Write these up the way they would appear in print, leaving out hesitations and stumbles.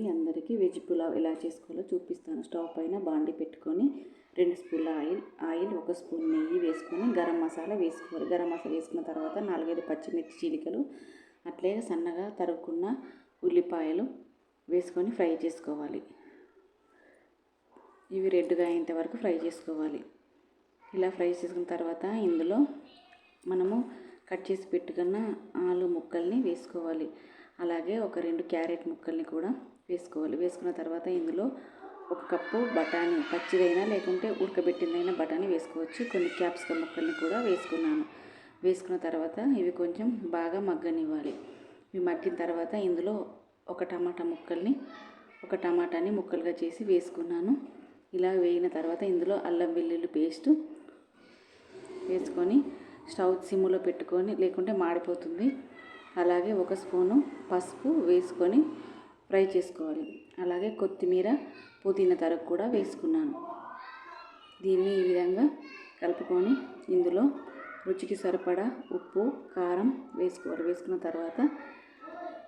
అండి అందరికీ వెజ్ పులావ్ ఎలా చేసుకోవాలో చూపిస్తాను. స్టవ్ పైన బాండి పెట్టుకొని 2 స్పూన్ల ఆయిల్ 1 స్పూన్ నెయ్యి వేసుకొని గరం మసాలా వేసుకోవాలి. గరం మసాలా వేసుకున్న తర్వాత 4-5 పచ్చిమిర్చి చీలికలు అట్లే సన్నగా తరుగుకున్న ఉల్లిపాయలు వేసుకొని ఫ్రై చేసుకోవాలి. ఇవి రెడ్గా అయ్యేంత వరకు ఫ్రై చేసుకోవాలి. ఇలా ఫ్రై చేసుకున్న తర్వాత ఇందులో మనము కట్ చేసి పెట్టుకున్న ఆలు ముక్కల్ని వేసుకోవాలి. అలాగే ఒక 2 క్యారెట్ ముక్కల్ని కూడా వేసుకోవాలి. వేసుకున్న తర్వాత ఇందులో 1 కప్పు బఠానీ, పచ్చిదైనా లేకుంటే ఉడకబెట్టిందైనా బఠానీ వేసుకోవచ్చు. కొన్ని క్యాప్సికమ్ ముక్కల్ని కూడా వేసుకున్నాను. వేసుకున్న తర్వాత ఇవి కొంచెం బాగా మగ్గనివ్వాలి. ఇవి మగ్గిన తర్వాత ఇందులో ఒక టమాటాని ముక్కలుగా చేసి వేసుకున్నాను. ఇలా వేగిన తర్వాత ఇందులో అల్లం వెల్లుల్లి పేస్ట్ వేసుకొని స్టవ్ సిమ్లో పెట్టుకొని, లేకుంటే మాడిపోతుంది. అలాగే 1 స్పూను పసుపు వేసుకొని ఫ్రై చేసుకోవాలి. అలాగే కొత్తిమీర, పుదీనా తరుగు కూడా వేసుకున్నాను. దీన్ని ఈ విధంగా కలుపుకొని ఇందులో రుచికి సరిపడా ఉప్పు, కారం వేసుకోవాలి. వేసుకున్న తర్వాత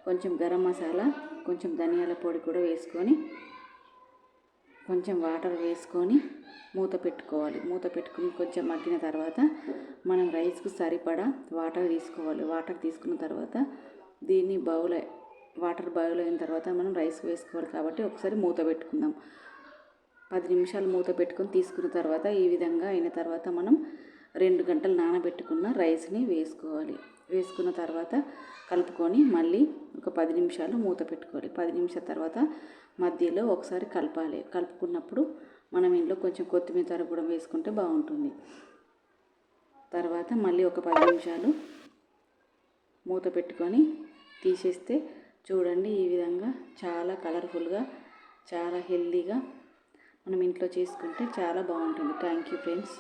కొంచెం గరం మసాలా, కొంచెం ధనియాల పొడి కూడా వేసుకొని కొంచెం వాటర్ వేసుకొని మూత పెట్టుకోవాలి. మూత పెట్టుకుని కొంచెం మగ్గిన తర్వాత మనం రైస్కు సరిపడా వాటర్ తీసుకోవాలి. వాటర్ తీసుకున్న తర్వాత దీన్ని వాటర్ బాయిల్ అయిన తర్వాత మనం రైస్ వేసుకోవాలి. కాబట్టి ఒకసారి మూత పెట్టుకుందాం. 10 నిమిషాలు మూత పెట్టుకొని తీసుకున్న తర్వాత ఈ విధంగా అయిన తర్వాత మనం 2 గంటలు నానబెట్టుకున్న రైస్ని వేసుకోవాలి. వేసుకున్న తర్వాత కలుపుకొని మళ్ళీ ఒక 10 నిమిషాలు మూత పెట్టుకోవాలి. 10 నిమిషాల తర్వాత మధ్యలో ఒకసారి కలపాలి. కలుపుకున్నప్పుడు మనం ఇంట్లో కొంచెం కొత్తిమీర తరుగు కూడా వేసుకుంటే బాగుంటుంది. తర్వాత మళ్ళీ ఒక 10 నిమిషాలు మూత పెట్టుకొని తీసేస్తే చూడండి ఈ విధంగా చాలా కలర్ఫుల్గా, చాలా హెల్తీగా మనం ఇంట్లో చేసుకుంటే చాలా బాగుంటుంది. Thank you friends.